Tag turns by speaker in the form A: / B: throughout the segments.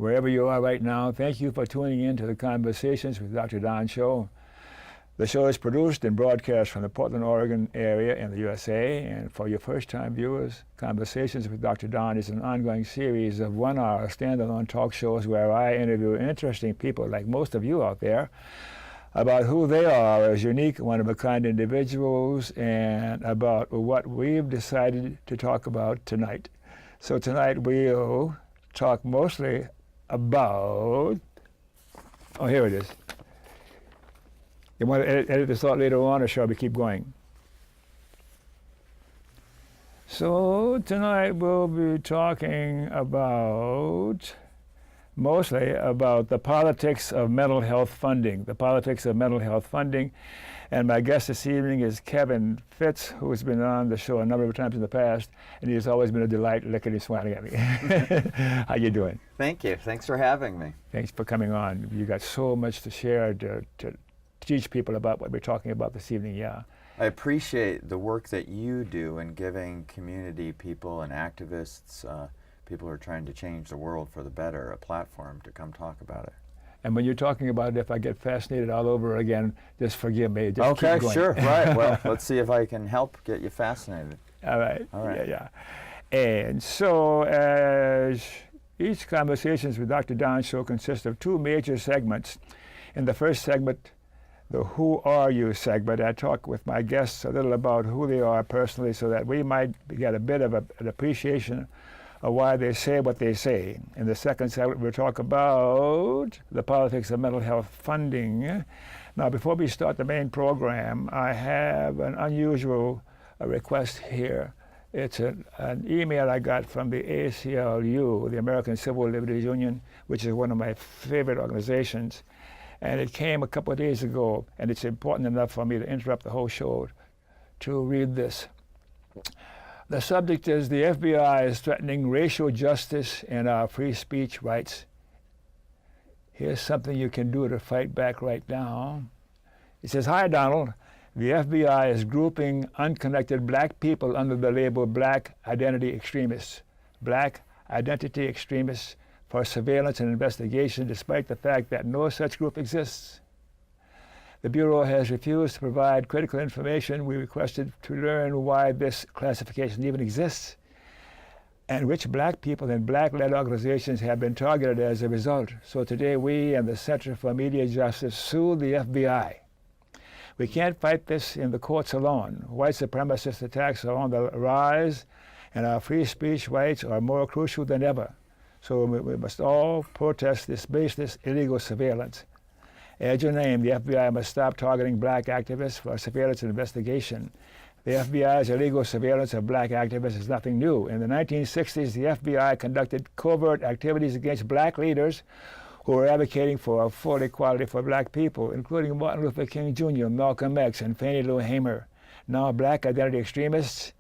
A: wherever you are right now. Thank you for tuning in to the Conversations with Dr. Don show. The show is produced and broadcast from the Portland, Oregon area in the USA. And for your first-time viewers, Conversations with Dr. Don is an ongoing series of one-hour standalone talk shows where I interview interesting people like most of you out there about who they are as unique, one-of-a-kind individuals, and about what we've decided to talk about tonight. So tonight we'll talk mostly about, oh, here it is. You want to edit this out later on, or shall we keep going? So tonight we'll be talking about, mostly about the politics of mental health funding, And my guest this evening is Kevin Fitz, who has been on the show a number of times in the past, and he's always been a delight looking and smiling at me. How you doing?
B: Thank you. Thanks for having me.
A: Thanks for coming on. You got so much to share, to teach people about what we're talking about this evening, yeah.
B: I appreciate the work that you do in giving community people and activists, people who are trying to change the world for the better, a platform to come talk about it.
A: And when you're talking about it, if I get fascinated all over again, just forgive me. Just
B: okay,
A: keep going.
B: Sure, right. Well, let's see if I can help get you fascinated.
A: All right.
B: All right.
A: Yeah. And so, as each Conversations with Dr. Don show consists of two major segments. In the first segment, the Who Are You segment, I talk with my guests a little about who they are personally so that we might get a bit of an appreciation of why they say what they say. In the second segment, we'll talk about the politics of mental health funding. Now, before we start the main program, I have an unusual request here. It's an email I got from the ACLU, the American Civil Liberties Union, which is one of my favorite organizations. And it came a couple of days ago, and it's important enough for me to interrupt the whole show to read this. The subject is the FBI is threatening racial justice and our free speech rights. Here's something you can do to fight back right now. It says, "Hi, Donald. The FBI is grouping unconnected black people under the label Black Identity Extremists. Black Identity Extremists for surveillance and investigation, despite the fact that no such group exists. The Bureau has refused to provide critical information we requested to learn why this classification even exists and which black people and black-led organizations have been targeted as a result. So today we and the Center for Media Justice sued the FBI. We can't fight this in the courts alone. White supremacist attacks are on the rise, and our free speech rights are more crucial than ever. So we must all protest this baseless illegal surveillance. Add your name, the FBI must stop targeting black activists for surveillance and investigation. The FBI's illegal surveillance of black activists is nothing new. In the 1960s, the FBI conducted covert activities against black leaders who were advocating for full equality for black people, including Martin Luther King Jr., Malcolm X, and Fannie Lou Hamer. Now Black Identity Extremists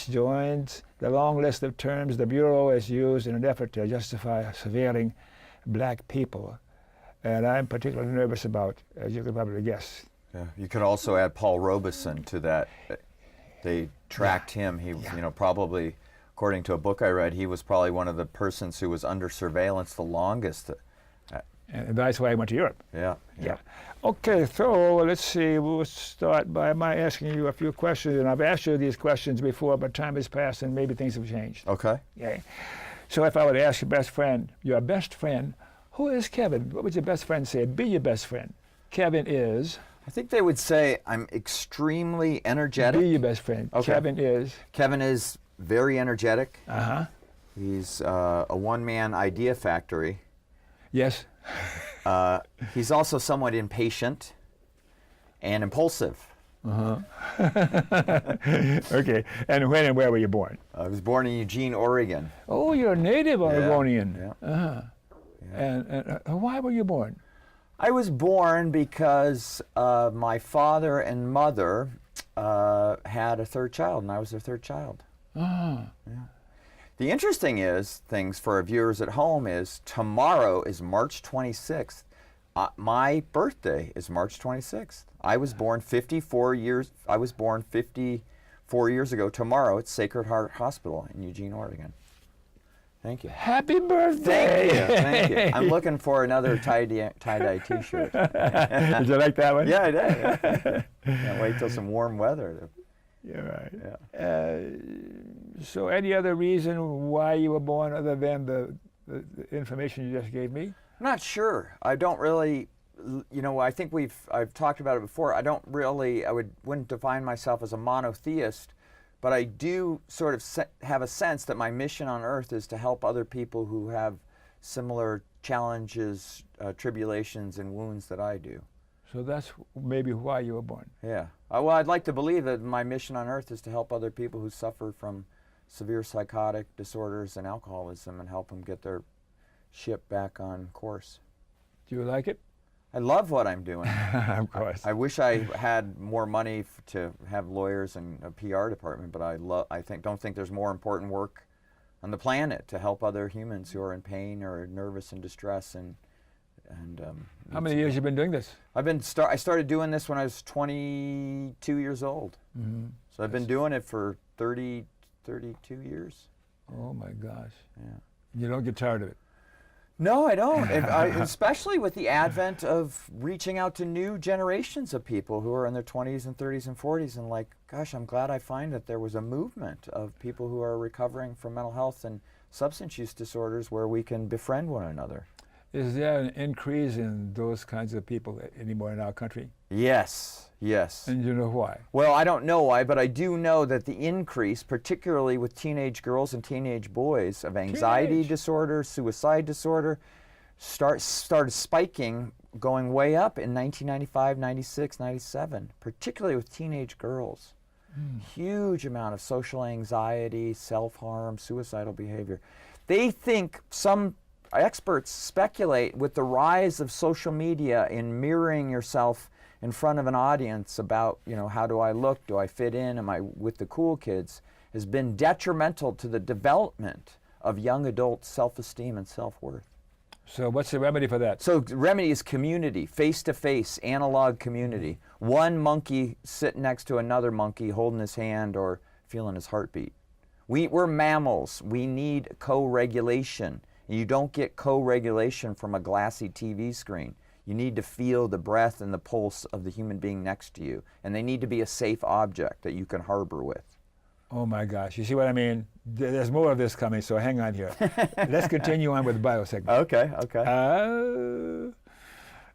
A: joins the long list of terms the Bureau has used in an effort to justify surveilling black people. And I'm particularly nervous about, as you can probably guess.
B: Yeah. You could also add Paul Robeson to that. They tracked him. He, probably, according to a book I read, he was probably one of the persons who was under surveillance the longest.
A: And that's why I went to Europe.
B: Yeah.
A: Okay, so let's see. We'll start by my asking you a few questions. And I've asked you these questions before, but time has passed and maybe things have changed.
B: Okay.
A: So if I were to ask your best friend, who is Kevin? What would your best friend say? Be your best friend. Kevin is?
B: I think they would say I'm extremely energetic.
A: Be your best friend.
B: Okay.
A: Kevin
B: is very energetic.
A: Uh-huh.
B: He's a one-man idea factory.
A: Yes.
B: He's also somewhat impatient and impulsive.
A: Uh-huh. Okay. And when and where were you born?
B: I was born in Eugene, Oregon.
A: Oh, you're a native Oregonian.
B: Yeah.
A: Uh-huh. Yeah. And why were you born?
B: I was born because my father and mother had a third child, and I was their third child.
A: Ah.
B: Yeah. The interesting things for our viewers at home is tomorrow is March 26th. My birthday is March 26th. I was born 54 years ago tomorrow at Sacred Heart Hospital in Eugene, Oregon. Thank you.
A: Happy birthday!
B: Thank you. Thank you. I'm looking for another tie-dye T-shirt.
A: Did you like that one?
B: Yeah, I did. Yeah. Can't wait till some warm weather.
A: Yeah, right.
B: Yeah.
A: So any other reason why you were born other than the information you just gave me?
B: I'm not sure. I don't really, I think I've talked about it before. I wouldn't define myself as a monotheist, but I do sort of have a sense that my mission on earth is to help other people who have similar challenges, tribulations, and wounds that I do.
A: So that's maybe why you were born.
B: Yeah. Well, I'd like to believe that my mission on earth is to help other people who suffer from severe psychotic disorders and alcoholism and help them get their ship back on course.
A: Do you like it?
B: I love what I'm doing.
A: Of course.
B: I wish I had more money to have lawyers and a PR department, but don't think there's more important work on the planet to help other humans who are in pain or nervous and distress and
A: How many years have you been doing this?
B: I started doing this when I was 22 years old.
A: Mm-hmm.
B: So I've been doing it for 32 years.
A: Oh my gosh.
B: Yeah.
A: You don't get tired of it?
B: No, I don't. Especially with the advent of reaching out to new generations of people who are in their 20s and 30s and 40s, and gosh, I'm glad I find that there was a movement of people who are recovering from mental health and substance use disorders where we can befriend one another.
A: Is there an increase in those kinds of people anymore in our country?
B: Yes, yes.
A: And you know why?
B: Well, I don't know why, but I do know that the increase, particularly with teenage girls and teenage boys, of anxiety disorder, suicide disorder, started spiking, going way up in 1995, 96, 97, particularly with teenage girls. Huge amount of social anxiety, self-harm, suicidal behavior. They think, some experts speculate, with the rise of social media in mirroring yourself in front of an audience about, how do I look? Do I fit in? Am I with the cool kids? Has been detrimental to the development of young adult self-esteem and self-worth.
A: So what's the remedy for that?
B: So the remedy is community, face-to-face, analog community. One monkey sitting next to another monkey holding his hand or feeling his heartbeat. We're mammals. We need co-regulation. And you don't get co-regulation from a glassy TV screen. You need to feel the breath and the pulse of the human being next to you. And they need to be a safe object that you can harbor with.
A: Oh my gosh, you see what I mean? There's more of this coming, so hang on here. Let's continue on with the bio segment.
B: Okay.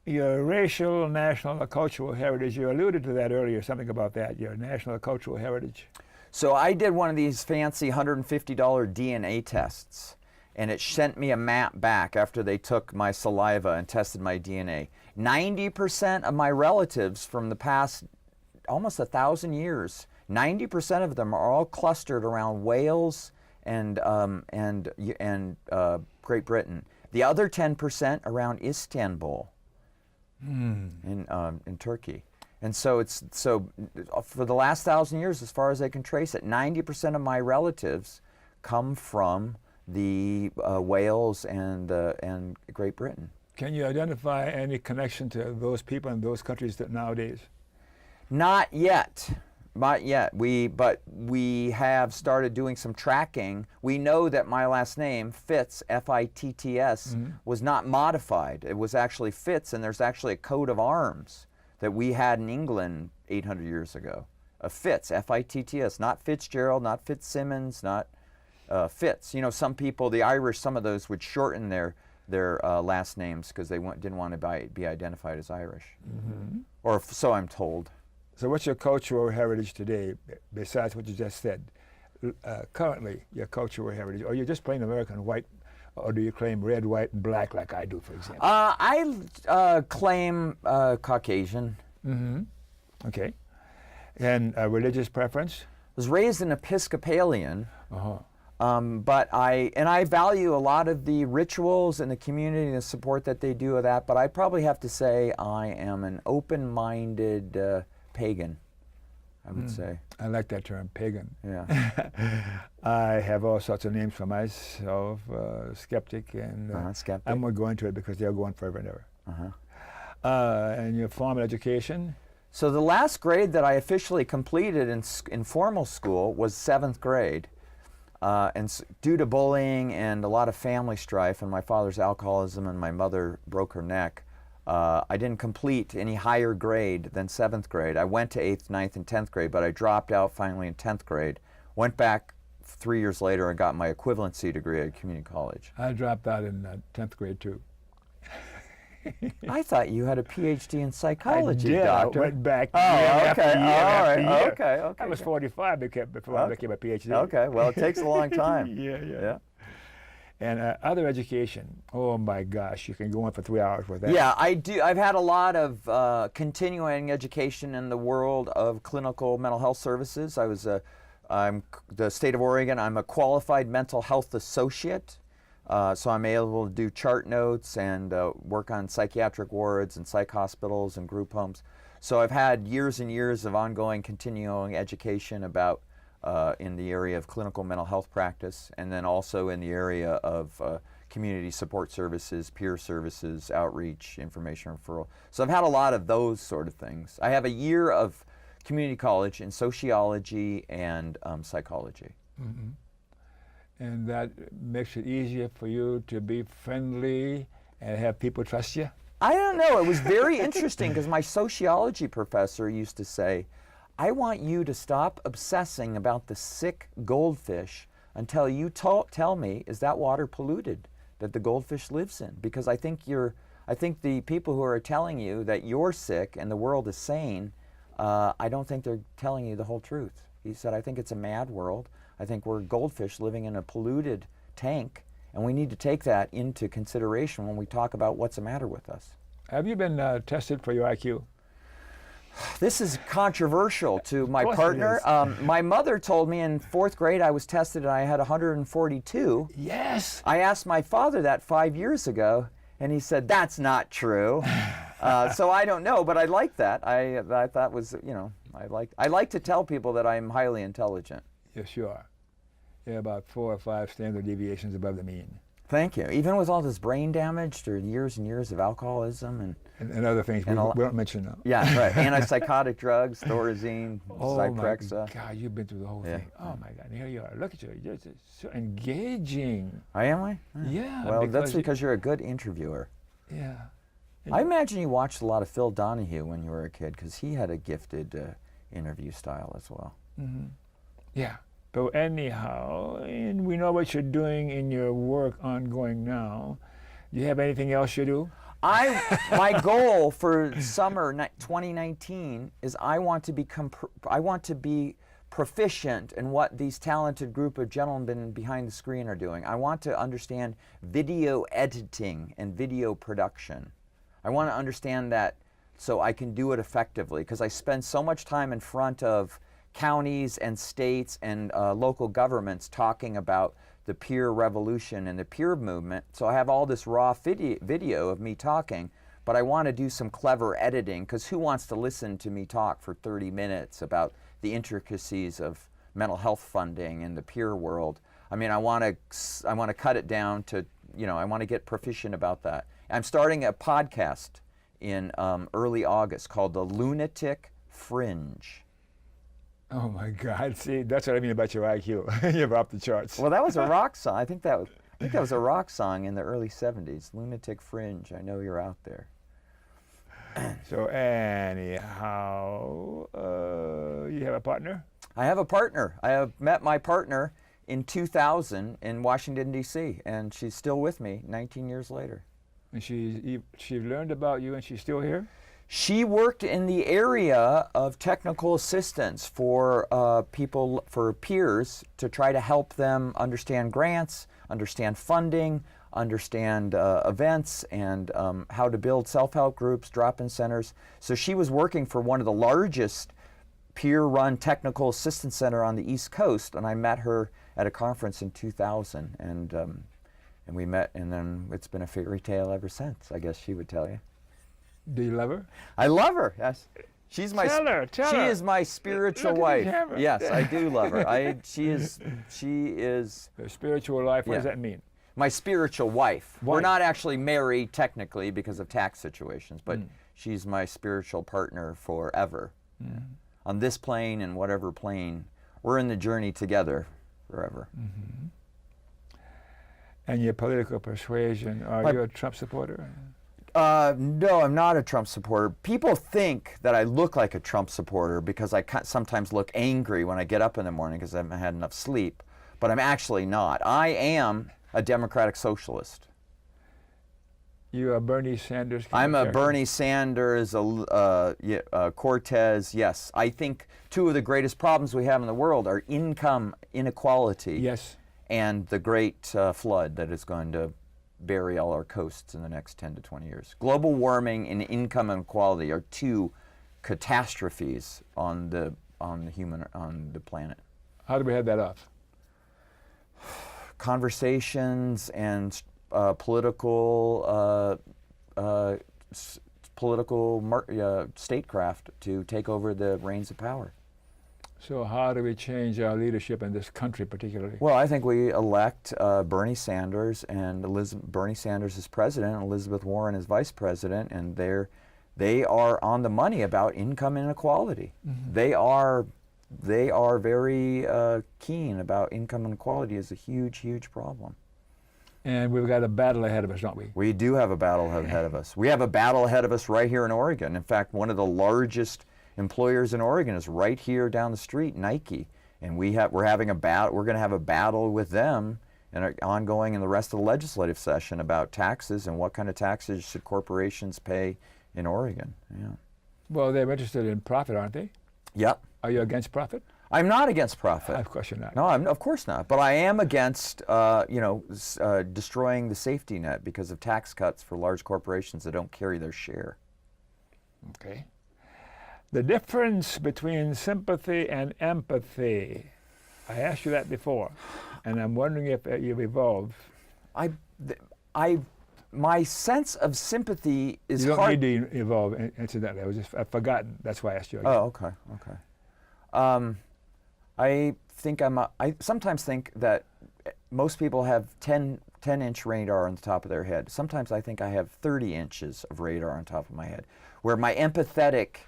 A: Your racial, national, or cultural heritage, you alluded to that earlier, something about that, your national or cultural heritage.
B: So I did one of these fancy $150 DNA tests. And it sent me a map back after they took my saliva and tested my DNA. 90% of my relatives from the past almost 1,000 years, 90% of them are all clustered around Wales and Great Britain. The other 10% around Istanbul in Turkey. And so for the last 1,000 years, as far as I can trace it, 90% of my relatives come from the Wales and Great Britain.
A: Can you identify any connection to those people in those countries nowadays?
B: Not yet. But we have started doing some tracking. We know that my last name, Fitts, F-I-T-T-S, was not modified. It was actually Fitts, and there's actually a coat of arms that we had in England 800 years ago. A Fitts, F-I-T-T-S, not Fitzgerald, not Fitzsimmons, not Fitts. Some people, the Irish, some of those would shorten their last names because they didn't want to be identified as Irish. Or so I'm told.
A: So what's your cultural heritage today, besides what you just said? Currently, your cultural heritage, or you're just plain American white, or do you claim red, white, and black like I do, for example?
B: I claim Caucasian.
A: Okay. And religious preference?
B: I was raised an Episcopalian.
A: Uh-huh.
B: I value a lot of the rituals and the community and the support that they do of that, but I probably have to say I am an open-minded pagan, I would say.
A: I like that term, pagan.
B: Yeah.
A: I have all sorts of names for myself, skeptic, and
B: skeptic.
A: I'm going to go into it because they'll go on forever and ever. And your formal education?
B: So the last grade that I officially completed in formal school was 7th grade. Due to bullying and a lot of family strife and my father's alcoholism and my mother broke her neck, I didn't complete any higher grade than 7th grade. I went to 8th, 9th, and 10th grade, but I dropped out finally in 10th grade. Went back 3 years later and got my equivalency degree at community college.
A: I dropped out in 10th grade too.
B: I thought you had a PhD in psychology,
A: I did.
B: doctor.
A: I went back
B: Oh,
A: year
B: okay.
A: after year
B: All
A: after
B: right.
A: year.
B: Okay.
A: I was 45 before I became a PhD.
B: Okay. Well, it takes a long time.
A: Yeah. And other education. Oh my gosh, you can go on for 3 hours with that.
B: Yeah, I do. I've had a lot of continuing education in the world of clinical mental health services. I'm the state of Oregon. I'm a qualified mental health associate. So I'm able to do chart notes and work on psychiatric wards and psych hospitals and group homes. So I've had years and years of ongoing continuing education about in the area of clinical mental health practice, and then also in the area of community support services, peer services, outreach, information referral. So I've had a lot of those sort of things. I have a year of community college in sociology and psychology.
A: Mm-hmm. And that makes it easier for you to be friendly and have people trust you?
B: I don't know. It was very interesting because my sociology professor used to say, I want you to stop obsessing about the sick goldfish until you tell me, is that water polluted that the goldfish lives in? Because I think the people who are telling you that you're sick and the world is sane, I don't think they're telling you the whole truth. He said, I think it's a mad world. I think we're goldfish living in a polluted tank, and we need to take that into consideration when we talk about what's the matter with us.
A: Have you been tested for your IQ?
B: This is controversial to my
A: course it
B: partner.
A: is.
B: My mother told me in 4th grade I was tested and I had 142.
A: Yes.
B: I asked my father that 5 years ago, and he said, that's not true. So I don't know, but I like that. I thought was, I like to tell people that I'm highly intelligent.
A: Yes, you are. You're about 4 or 5 standard deviations above the mean.
B: Thank you. Even with all this brain damage through years and years of alcoholism
A: and other things we don't mention now.
B: Yeah, right. Antipsychotic drugs, Thorazine, Zyprexa.
A: Oh my God, you've been through the whole thing. Oh my God, and here you are. Look at you. You're just so engaging.
B: Am I?
A: Yeah.
B: Well, that's because you're a good interviewer.
A: Yeah.
B: I imagine you watched a lot of Phil Donahue when you were a kid because he had a gifted interview style as well.
A: Mm-hmm. Yeah. But anyhow, and we know what you're doing in your work ongoing now. Do you have anything else you do?
B: My goal for summer 2019 is I want to be proficient in what these talented group of gentlemen behind the screen are doing. I want to understand video editing and video production. I want to understand that so I can do it effectively because I spend so much time in front of counties and states and local governments talking about the peer revolution and the peer movement. So I have all this raw video of me talking, but I want to do some clever editing because who wants to listen to me talk for 30 minutes about the intricacies of mental health funding in the peer world? I mean, I want to cut it down to, I want to get proficient about that. I'm starting a podcast in early August called The Lunatic Fringe.
A: Oh my God! See, that's what I mean about your IQ. You're off the charts.
B: Well, that was a rock song. I think that was a rock song in the early '70s. Lunatic Fringe. I know you're out there.
A: So anyhow, you have a partner?
B: I have a partner. I have met my partner in 2000 in Washington D.C. and she's still with me 19 years later.
A: And she learned about you, and she's still here?
B: She worked in the area of technical assistance for for peers to try to help them understand grants, understand funding, understand events, and how to build self-help groups, drop-in centers. So she was working for one of the largest peer-run technical assistance center on the East Coast, and I met her at a conference in 2000, and we met, and then it's been a fairy tale ever since, I guess she would tell you.
A: Do you love her?
B: I love her. Yes, she's my.
A: Tell her.
B: She is my spiritual wife. Yes, I do love her. She is.
A: Her spiritual life. What
B: Yeah.
A: does that mean?
B: My spiritual wife. We're
A: Wife.
B: not actually married technically because of tax situations, but she's my spiritual partner forever. On this plane and whatever plane, we're in the journey together. forever.
A: And your political persuasion, are you a Trump supporter?
B: No, I'm not a Trump supporter. People think that I look like a Trump supporter because I sometimes look angry when I get up in the morning because I haven't had enough sleep, but I'm actually not. I am a democratic socialist.
A: You are Bernie Sanders?
B: I'm a
A: character?
B: Bernie Sanders, Cortez, yes. I think two of the greatest problems we have in the world are income inequality
A: Yes.
B: and the great flood that is going to bury all our coasts in the next 10 to 20 years. Global warming and income inequality are two catastrophes on the planet.
A: How do we head that off?
B: Conversations and political statecraft to take over the reins of power.
A: So how do we change our leadership in this country particularly?
B: Well, I think we elect Bernie Sanders and Bernie Sanders as president and Elizabeth Warren as vice president, and they are on the money about income inequality. They are very keen about income inequality as a huge, huge problem.
A: And we've got a battle ahead of us, don't we?
B: We do have a battle ahead of us. We have a battle ahead of us right here in Oregon. In fact, one of the largest employers in Oregon is right here down the street, Nike, and we're going to have a battle with them and ongoing in the rest of the legislative session about taxes and what kind of taxes should corporations pay in Oregon. Yeah.
A: Well, they're interested in profit, aren't they?
B: Yep.
A: Are you against profit?
B: I'm not against profit.
A: Of course you're not.
B: No, of course not. But I am against, destroying the safety net because of tax cuts for large corporations that don't carry their share.
A: Okay. The difference between sympathy and empathy. I asked you that before, and I'm wondering if you've evolved.
B: My sense of sympathy is
A: You don't
B: hard.
A: need to evolve, incidentally. I've forgotten. That's why I asked you again.
B: Oh, okay. I sometimes think that most people have 10-inch radar on the top of their head. Sometimes I think I have 30 inches of radar on top of my head, where my empathetic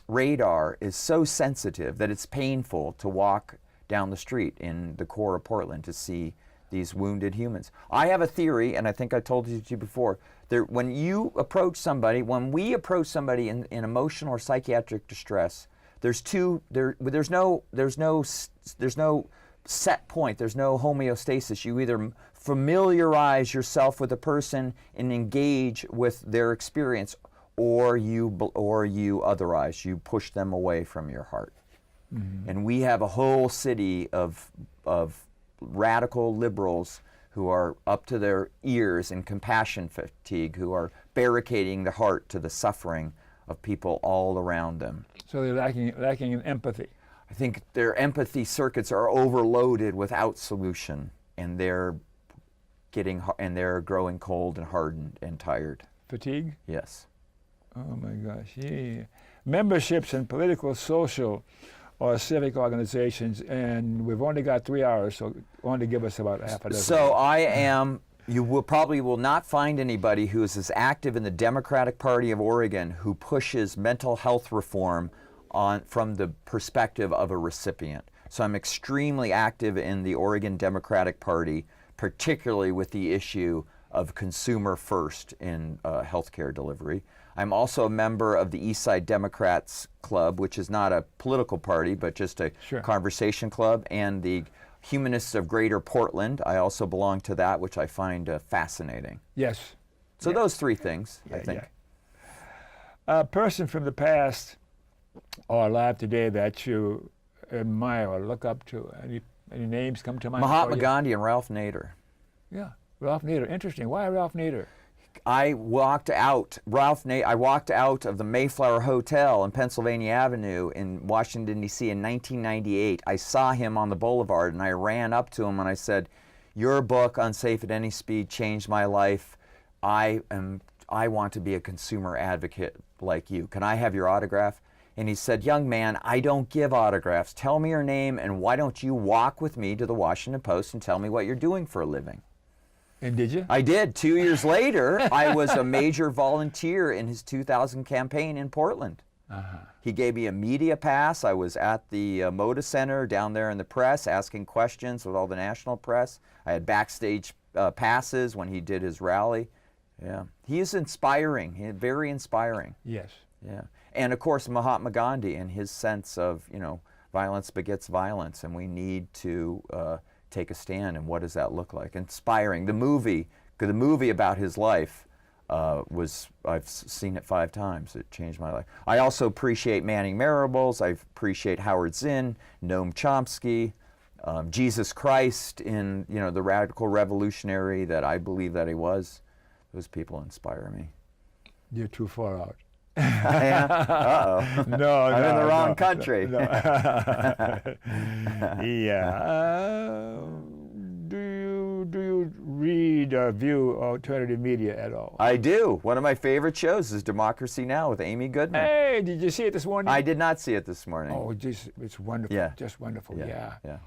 B: radar is so sensitive that it's painful to walk down the street in the core of Portland to see these wounded humans. I have a theory, and I think I told you before, when we approach somebody in emotional or psychiatric distress, there's no set point, there's no homeostasis. You either familiarize yourself with a person and engage with their experience, or you otherize, you push them away from your heart. And we have a whole city of radical liberals who are up to their ears in compassion fatigue, who are barricading the heart to the suffering of people all around them.
A: So they're lacking in empathy.
B: I think their empathy circuits are overloaded without solution, and they're growing cold and hardened and tired.
A: Fatigue?
B: Yes.
A: Oh my gosh, yeah. Memberships in political, social, or civic organizations, and we've only got 3 hours, so only give us about half a dozen.
B: So you will not find anybody who is as active in the Democratic Party of Oregon who pushes mental health reform from the perspective of a recipient. So I'm extremely active in the Oregon Democratic Party, particularly with the issue of consumer first in healthcare delivery. I'm also a member of the Eastside Democrats Club, which is not a political party, but just a conversation club, and the Humanists of Greater Portland. I also belong to that, which I find fascinating.
A: Yes.
B: So those three things, I think.
A: Yeah. A person from the past or alive today that you admire or look up to, any names come to mind?
B: Mahatma Gandhi and Ralph Nader.
A: Yeah, Ralph Nader. Interesting. Why Ralph Nader?
B: I walked out of the Mayflower Hotel on Pennsylvania Avenue in Washington, D.C. in 1998. I saw him on the boulevard, and I ran up to him and I said, "Your book, Unsafe at Any Speed, changed my life. I want to be a consumer advocate like you. Can I have your autograph?" And he said, "Young man, I don't give autographs. Tell me your name, and why don't you walk with me to the Washington Post and tell me what you're doing for a living?"
A: And did you?
B: I did. 2 years later, I was a major volunteer in his 2000 campaign in Portland. He gave me a media pass. I was at the Moda Center down there in the press asking questions with all the national press. I had backstage passes when he did his rally. Yeah, he is inspiring. Very inspiring.
A: Yes.
B: Yeah, and of course Mahatma Gandhi and his sense of, you know, violence begets violence, and we need to take a stand. And what does that look like? Inspiring. The movie about his life I've seen it 5 times. It changed my life. I also appreciate Manning Marable. I appreciate Howard Zinn, Noam Chomsky, Jesus Christ in, you know, the radical revolutionary that I believe that he was. Those people inspire me.
A: You're too far out.
B: Uh-oh.
A: No,
B: I'm in the wrong
A: no,
B: country.
A: no. Yeah. Do you read or view alternative media at all?
B: I do. One of my favorite shows is Democracy Now! With Amy Goodman.
A: Hey, did you see it this morning?
B: I did not see it this morning.
A: Oh, just it's wonderful.
B: Yeah.
A: Just wonderful.
B: Yeah.
A: Yeah.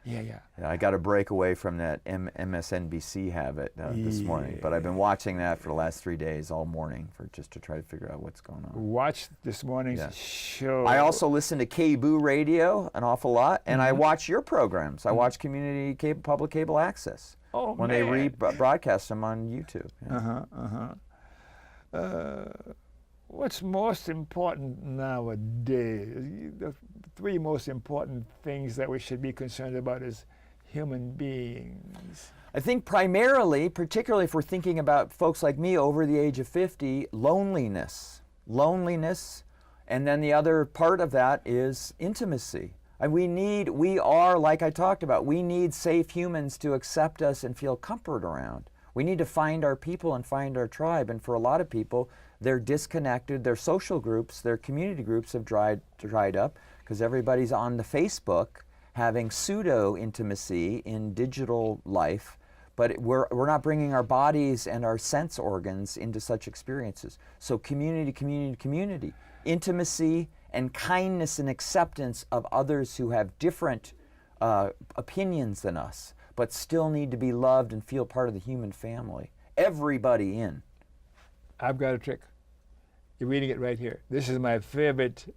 B: Yeah, I got to break away from that MSNBC habit this morning, but I've been watching that for the last 3 days all morning just to try to figure out what's going on.
A: Watch this morning's show.
B: I also listen to KBOO Radio an awful lot, and I watch your programs. I watch public cable access when they rebroadcast them on YouTube. Yeah.
A: What's most important nowadays? The 3 most important things that we should be concerned about as human beings.
B: I think primarily, particularly if we're thinking about folks like me over the age of 50, loneliness. Loneliness, and then the other part of that is intimacy. And we are, like I talked about, we need safe humans to accept us and feel comfort around. We need to find our people and find our tribe, and for a lot of people, they're disconnected. Their social groups, their community groups have dried up because everybody's on the Facebook having pseudo-intimacy in digital life, but we're not bringing our bodies and our sense organs into such experiences. So community, intimacy and kindness and acceptance of others who have different opinions than us, but still need to be loved and feel part of the human family. Everybody in.
A: I've got a trick. You're reading it right here. This is my favorite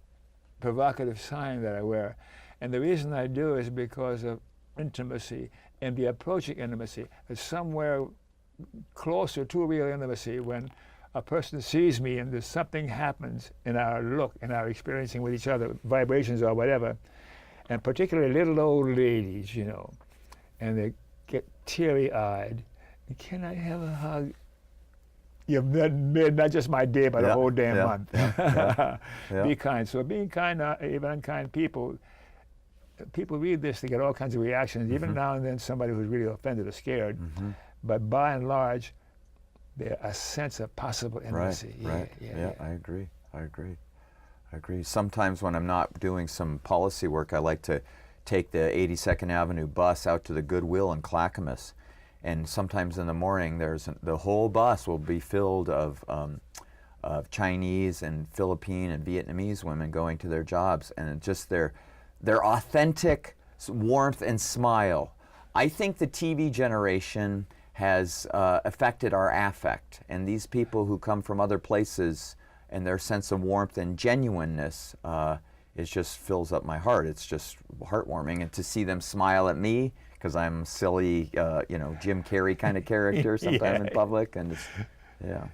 A: provocative sign that I wear. And the reason I do is because of intimacy and the approaching intimacy. It's somewhere closer to real intimacy when a person sees me and there's something happens in our look, in our experiencing with each other, vibrations or whatever. And particularly little old ladies, you know, and they get teary-eyed. Can I have a hug? You've made not just my day, but a whole damn month.
B: Yeah.
A: Be kind. So being kind, even unkind people read this, they get all kinds of reactions. Even now and then somebody who's really offended or scared. But by and large, there's a sense of possible intimacy.
B: Right. Yeah, I agree. Sometimes when I'm not doing some policy work, I like to take the 82nd Avenue bus out to the Goodwill in Clackamas. And sometimes in the morning, the whole bus will be filled of Chinese and Philippine and Vietnamese women going to their jobs, and just their authentic warmth and smile. I think the TV generation has affected our affect, and these people who come from other places and their sense of warmth and genuineness, it just fills up my heart. It's just heartwarming, and to see them smile at me, because I'm silly, Jim Carrey kind of character sometimes in public, and
A: Yeah,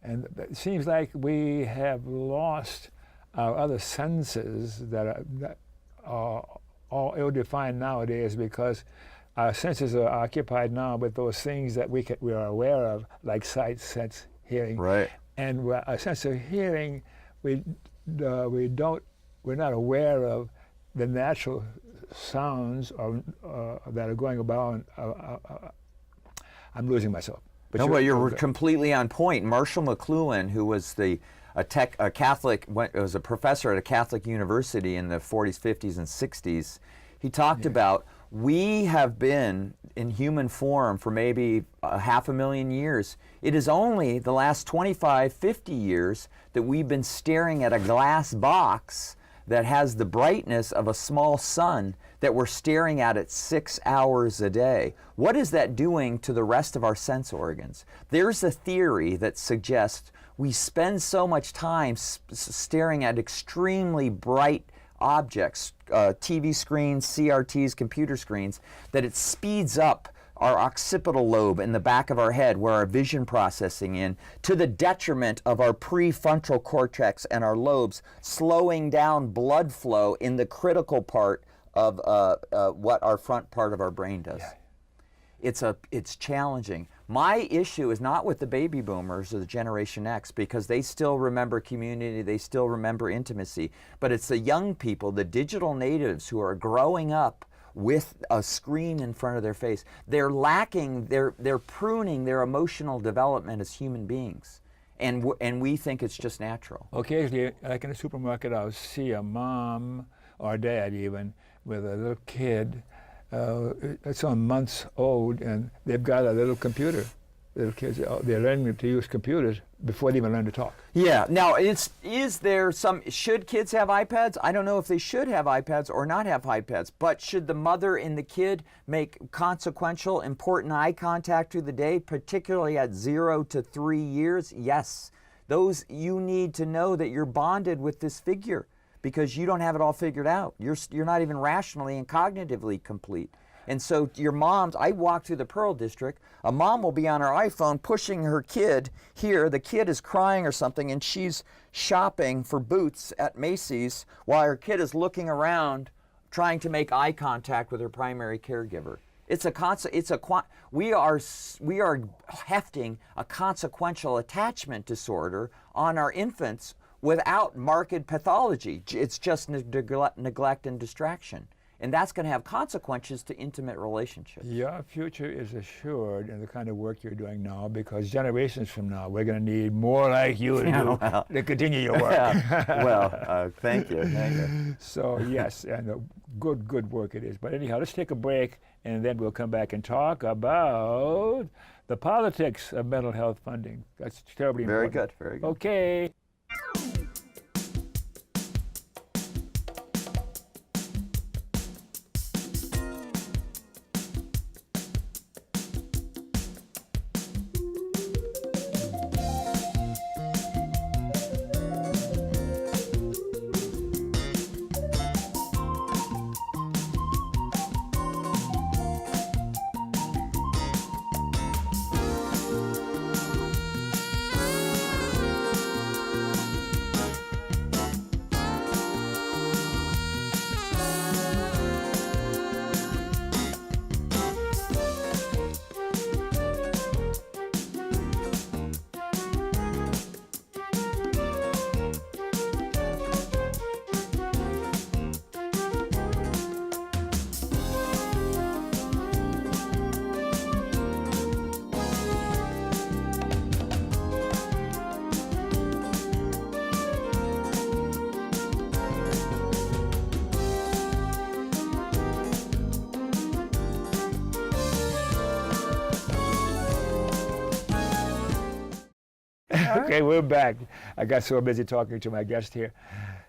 A: and it seems like we have lost our other senses that are all ill-defined nowadays, because our senses are occupied now with those things that we are aware of, like sight, sense, hearing.
B: Right.
A: And a sense of hearing, we're not aware of the natural sounds that are going about. I'm losing myself.
B: But you're completely on point. Marshall McLuhan, who was was a professor at a Catholic university in the 40s, 50s, and 60s, he talked about, we have been in human form for maybe 500,000 years. It is only the last 25, 50 years that we've been staring at a glass box that has the brightness of a small sun that we're staring at 6 hours a day. What is that doing to the rest of our sense organs? There's a theory that suggests we spend so much time staring at extremely bright objects, TV screens, CRTs, computer screens, that it speeds up our occipital lobe in the back of our head where our vision processing in, to the detriment of our prefrontal cortex and our lobes, slowing down blood flow in the critical part of what our front part of our brain does. Yeah. It's challenging. My issue is not with the baby boomers or the Generation X, because they still remember community, they still remember intimacy, but it's the young people, the digital natives who are growing up with a screen in front of their face. They're lacking, they're pruning their emotional development as human beings. And we think it's just natural.
A: Occasionally, like in a supermarket, I'll see a mom or dad even with a little kid that's on months old, and they've got a little computer. Little kids, they're learning to use computers before they even learn to talk.
B: Yeah. Now, should kids have iPads? I don't know if they should have iPads or not have iPads, but should the mother and the kid make consequential, important eye contact through the day, particularly at 0 to 3 years? Yes. You need to know that you're bonded with this figure, because you don't have it all figured out. You're not even rationally and cognitively complete. And so your moms, I walk through the Pearl District, a mom will be on her iPhone pushing her kid here, the kid is crying or something, and she's shopping for boots at Macy's while her kid is looking around trying to make eye contact with her primary caregiver. We are hefting a consequential attachment disorder on our infants without marked pathology. It's just neglect and distraction. And that's going to have consequences to intimate relationships.
A: Your future is assured in the kind of work you're doing now, because generations from now, we're going to need more like you to continue your work.
B: Well, thank you. Thank you.
A: So, yes, and good work it is. But anyhow, let's take a break, and then we'll come back and talk about the politics of mental health funding. That's terribly important.
B: Very good, very good.
A: Okay. Okay, we're back. I got so busy talking to my guest here.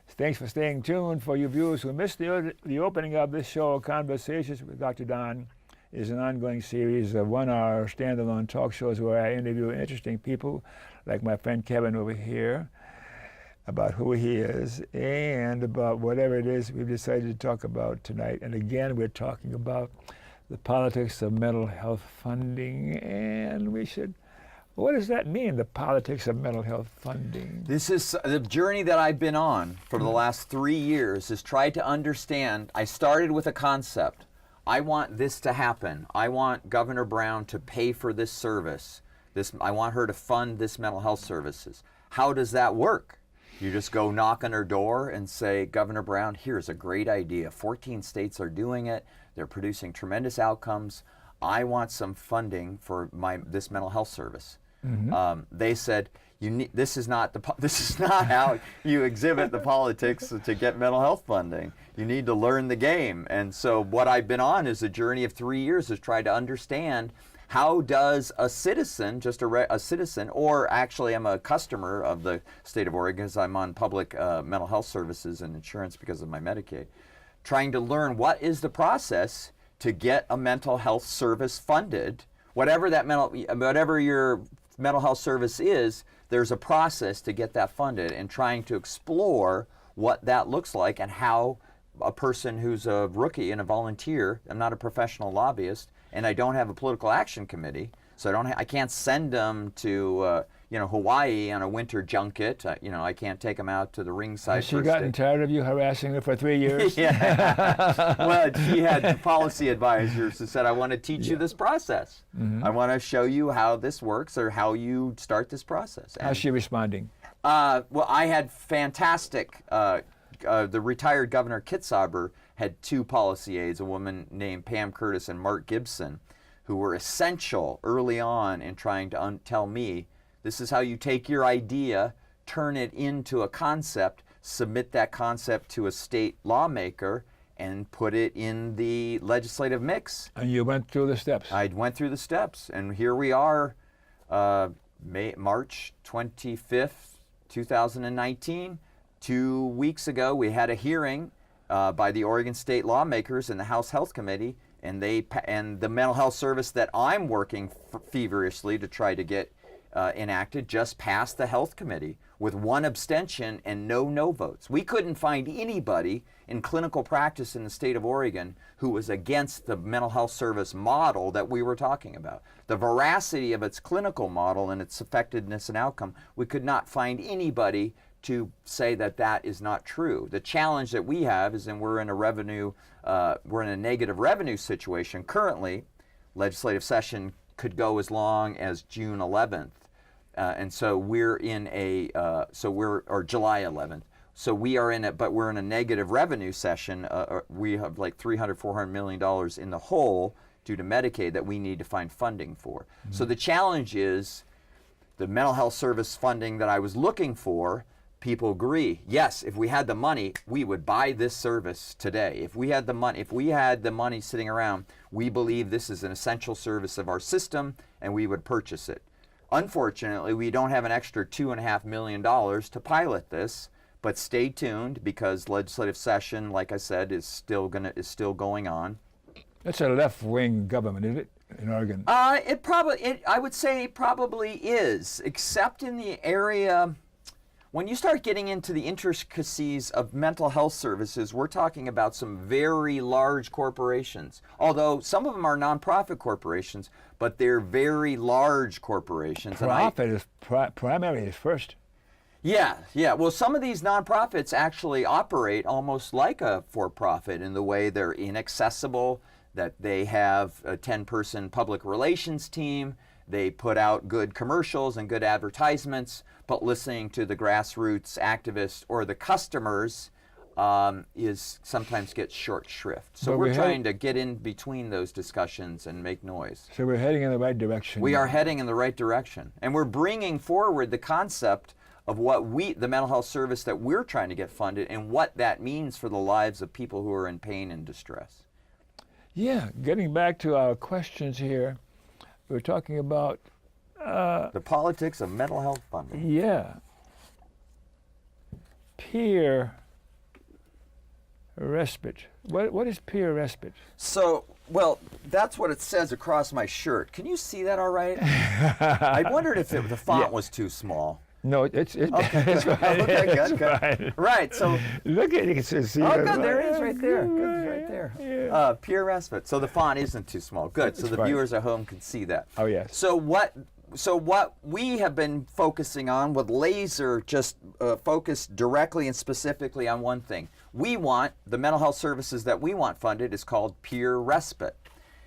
A: Thanks for staying tuned. For you viewers who missed the opening of this show, Conversations with Dr. Don is an ongoing series of 1-hour standalone talk shows where I interview interesting people, like my friend Kevin over here, about who he is and about whatever it is we've decided to talk about tonight. And again, we're talking about the politics of mental health funding, and what does that mean, the politics of mental health funding?
B: This is the journey that I've been on for the last 3 years, is try to understand. I started with a concept. I want this to happen. I want Governor Brown to pay for this service. I want her to fund this mental health services. How does that work? You just go knock on her door and say, Governor Brown, here's a great idea. 14 states are doing it. They're producing tremendous outcomes. I want some funding for this mental health service. Mm-hmm. They said, this is not how you exhibit the politics to get mental health funding. You need to learn the game. And so what I've been on is a journey of 3 years, is try to understand How does a citizen, just a citizen, or actually I'm a customer of the state of Oregon because I'm on public mental health services and insurance because of my Medicaid, trying to learn what is the process to get a mental health service funded, whatever your mental health service is, there's a process to get that funded, and trying to explore what that looks like and how a person who's a rookie and a volunteer, I'm not a professional lobbyist, and I don't have a political action committee, so I can't send them to Hawaii on a winter junket. I can't take them out to the ringside.
A: Has she gotten tired of you harassing her for 3 years?
B: Yeah. Well, she had policy advisors who said, I want to teach you this process. I want to show you how this works or how you start this process.
A: How's she responding?
B: Well, I had fantastic, the retired Governor Kitzhaber had 2 policy aides, a woman named Pam Curtis and Mark Gibson, who were essential early on in trying to tell me, this is how you take your idea, turn it into a concept, submit that concept to a state lawmaker, and put it in the legislative mix.
A: And you went through the steps.
B: I went through the steps, and here we are, March 25th, 2019. 2 weeks ago, we had a hearing by the Oregon State lawmakers in the House Health Committee, and the mental health service that I'm working feverishly to try to get enacted just passed the Health Committee with 1 abstention and no votes. We couldn't find anybody in clinical practice in the state of Oregon who was against the mental health service model that we were talking about. The veracity of its clinical model and its effectiveness and outcome, we could not find anybody to say that that is not true. The challenge that we have is, and we're in a negative revenue situation currently. Legislative session could go as long as June 11th. And so we're in or July 11th. So we are in it, but we're in a negative revenue session. We have like $300-400 million in the hole due to Medicaid that we need to find funding for. So the challenge is the mental health service funding that I was looking for. People agree, yes, if we had the money, we would buy this service today. If we had the money sitting around, we believe this is an essential service of our system, and we would purchase it. Unfortunately, we don't have an extra $2.5 million to pilot this, but stay tuned because legislative session, like I said, is still going on.
A: That's a left-wing government, is it, in Oregon?
B: I would say it probably is, except in the area. When you start getting into the intricacies of mental health services, we're talking about some very large corporations. Although some of them are nonprofit corporations, but they're very large corporations.
A: Primary is first.
B: Yeah. Well, some of these nonprofits actually operate almost like a for-profit in the way they're inaccessible, that they have a 10-person public relations team. They put out good commercials and good advertisements, but listening to the grassroots activists or the customers is sometimes gets short shrift. So we're trying to get in between those discussions and make noise.
A: So we're heading in the right direction.
B: We are heading in the right direction. And we're bringing forward the concept of what the mental health service that we're trying to get funded and what that means for the lives of people who are in pain and distress.
A: Yeah, getting back to our questions here. We're talking about
B: the politics of mental health funding.
A: Yeah. Peer respite. What is peer respite?
B: So, well, that's what it says across my shirt. Can you see that all right? I wondered if the font was too small.
A: No, it's
B: okay.
A: It's right.
B: Okay, good.
A: Right.
B: Right. So
A: look at it. See
B: good. There it is, right there. Good, it's right there.
A: Yeah.
B: Peer respite. So the font isn't too small. Good. So the viewers at home can see that.
A: Oh yes.
B: So what we have been focusing on with laser, just focused directly and specifically on one thing. We want the mental health services that we want funded is called peer respite.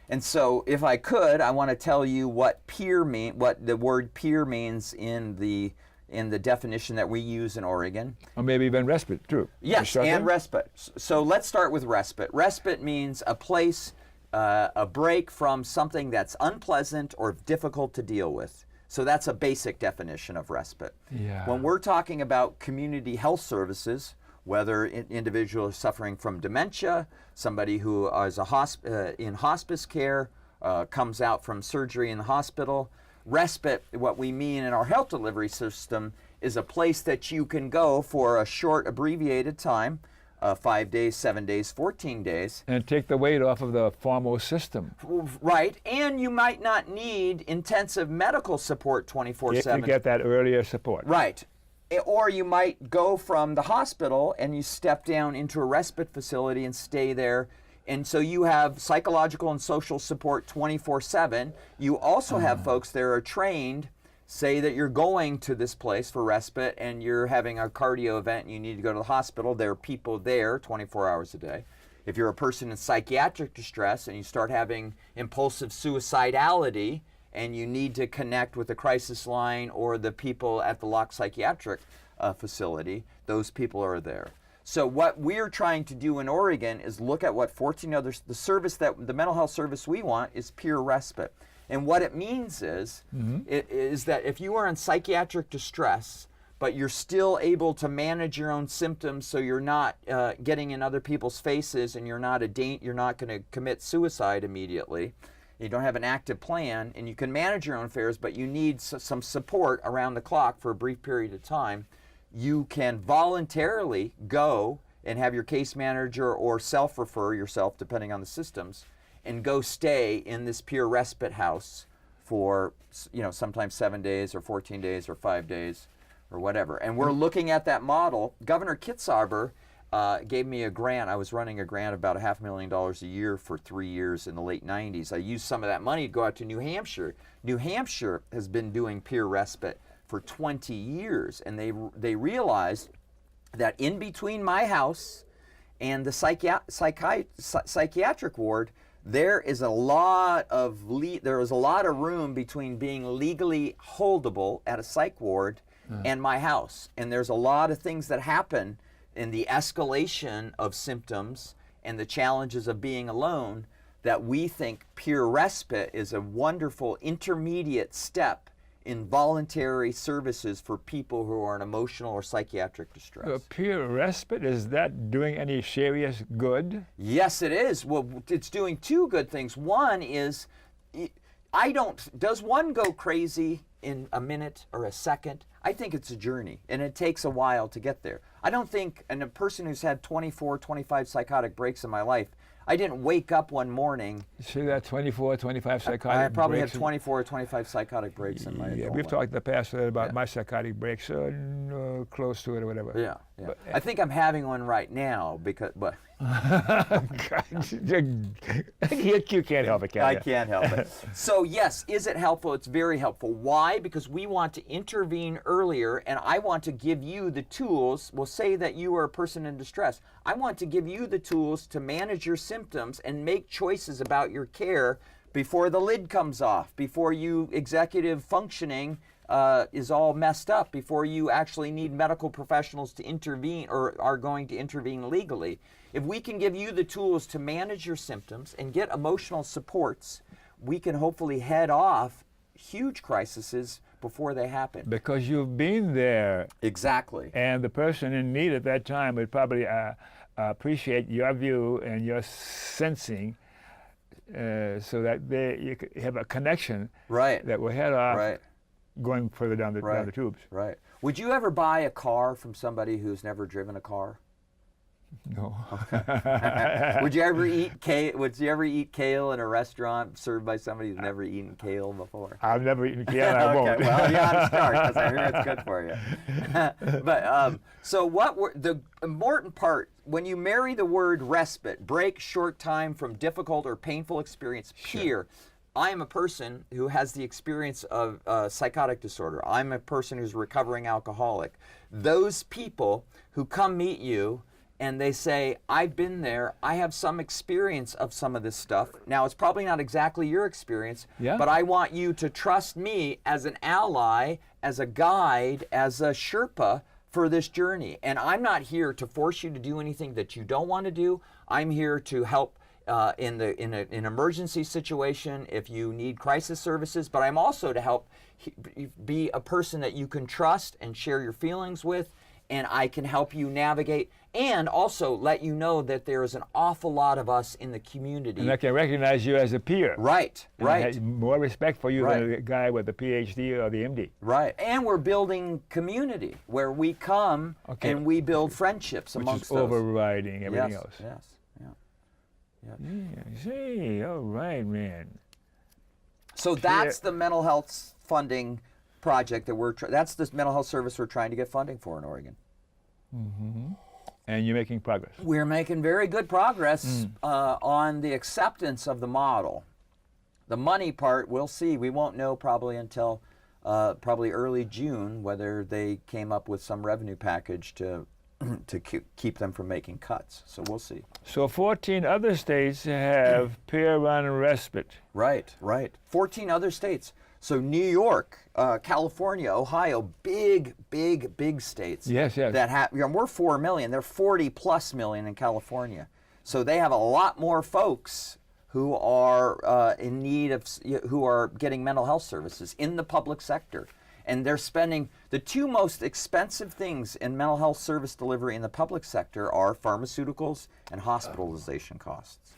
B: And so, if I could, I want to tell you what the word peer means in the definition that we use in Oregon.
A: Or maybe even respite, too.
B: Yes, and respite. So let's start with respite. Respite means a place, a break from something that's unpleasant or difficult to deal with. So that's a basic definition of respite.
A: Yeah.
B: When we're talking about community health services, whether individuals suffering from dementia, somebody who is in hospice care, comes out from surgery in the hospital. Respite, what we mean in our health delivery system, is a place that you can go for a short, abbreviated time, 5 days, 7 days, 14 days.
A: And take the weight off of the formal system.
B: Right, and you might not need intensive medical support 24/7.
A: If you get that earlier support.
B: Right. Or you might go from the hospital and you step down into a respite facility and stay there. And so you have psychological and social support 24/7. You also have folks that are trained, say that you're going to this place for respite and you're having a cardio event and you need to go to the hospital. There are people there 24 hours a day. If you're a person in psychiatric distress and you start having impulsive suicidality and you need to connect with the crisis line or the people at the Locke Psychiatric facility, those people are there. So what we're trying to do in Oregon is look at what 14 others, the mental health service we want is peer respite. And what it means is that if you are in psychiatric distress, but you're still able to manage your own symptoms so you're not getting in other people's faces and you're not going to commit suicide immediately, you don't have an active plan, and you can manage your own affairs, but you need some support around the clock for a brief period of time, you can voluntarily go and have your case manager or self-refer yourself, depending on the systems, and go stay in this peer respite house for, sometimes 7 days or 14 days or 5 days or whatever. And we're looking at that model. Governor Kitzhaber gave me a grant. I was running a grant about $500,000 a year for 3 years in the late 90s. I used some of that money to go out to New Hampshire. New Hampshire has been doing peer respite for 20 years, and they realized that in between my house and the psychiatric ward, there is a lot of room between being legally holdable at a psych ward and my house. And there's a lot of things that happen in the escalation of symptoms and the challenges of being alone that we think peer respite is a wonderful intermediate step in voluntary services for people who are in emotional or psychiatric distress.
A: Peer respite, is that doing any serious good?
B: Yes, it is. Well, it's doing two good things. One is, does one go crazy in a minute or a second? I think it's a journey, and it takes a while to get there. I don't think, and a person who's had 24, 25 psychotic breaks in my life, I didn't wake up one morning.
A: See that 24, 25 psychotic breaks?
B: I probably had 24 or 25 psychotic breaks in my
A: Yeah,
B: adult
A: we've
B: life.
A: talked in the past about my psychotic breaks, close to it or whatever.
B: Yeah, yeah.
A: But,
B: I think I'm having one right now but
A: you can't help it, can
B: I
A: you?
B: can't help it. So yes, is it helpful? It's very helpful. Why? Because we want to intervene earlier, and I want to give you the tools. We'll say that you are a person in distress. I want to give you the tools to manage your symptoms and make choices about your care before the lid comes off, before you executive functioning is all messed up, before you actually need medical professionals to intervene or are going to intervene legally. If we can give you the tools to manage your symptoms and get emotional supports, we can hopefully head off huge crises before they happen.
A: Because you've been there.
B: Exactly.
A: And the person in need at that time would probably appreciate your view and your sensing so that you could have a connection
B: Right.
A: that will head off
B: Right.
A: going further down the tubes.
B: Right. Would you ever buy a car from somebody who's never driven a car?
A: No.
B: Would you ever eat kale in a restaurant served by somebody who's never eaten kale before?
A: I've never eaten kale, and I won't.
B: Okay, well, you ought to start because I hear it's good for you. But so the important part, when you marry the word respite, break, short time from difficult or painful experience, peer. I am a person who has the experience of psychotic disorder. I'm a person who's a recovering alcoholic. Those people who come meet you and they say, I've been there, I have some experience of some of this stuff. Now, it's probably not exactly your experience, but I want you to trust me as an ally, as a guide, as a Sherpa for this journey. And I'm not here to force you to do anything that you don't want to do. I'm here to help in an emergency situation if you need crisis services, but I'm also to help be a person that you can trust and share your feelings with and I can help you navigate and also let you know that there is an awful lot of us in the community.
A: And I can recognize you as a peer.
B: Right,
A: And
B: right.
A: has more respect for you
B: Right.
A: than a guy with a PhD or the MD.
B: Right. And we're building community where we come
A: Okay.
B: and we build friendships
A: Which
B: amongst
A: is
B: those.
A: overriding everything
B: Yes,
A: else.
B: yes, yeah.
A: Yeah, see, all right, man.
B: So that's the mental health funding project that that's the mental health service we're trying to get funding for in Oregon.
A: And you're making progress.
B: We're making very good progress on the acceptance of the model. The money part, we'll see. We won't know probably until probably early June whether they came up with some revenue package to keep them from making cuts. So we'll see.
A: So 14 other states have peer-run respite.
B: Right, right. 14 other states. So New York, California, Ohio, big states.
A: Yes, yes.
B: That have, we're 4 million. They're 40 plus million in California. So they have a lot more folks who are in need of, who are getting mental health services in the public sector. And they're spending, the two most expensive things in mental health service delivery in the public sector are pharmaceuticals and hospitalization costs.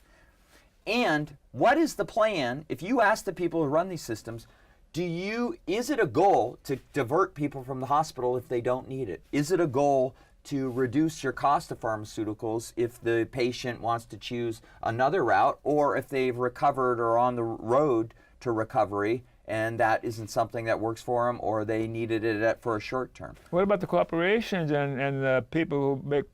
B: And what is the plan? If you ask the people who run these systems, is it a goal to divert people from the hospital if they don't need it? Is it a goal to reduce your cost of pharmaceuticals if the patient wants to choose another route, or if they've recovered or on the road to recovery and that isn't something that works for them, or they needed it for a short term?
A: What about the corporations and the people who make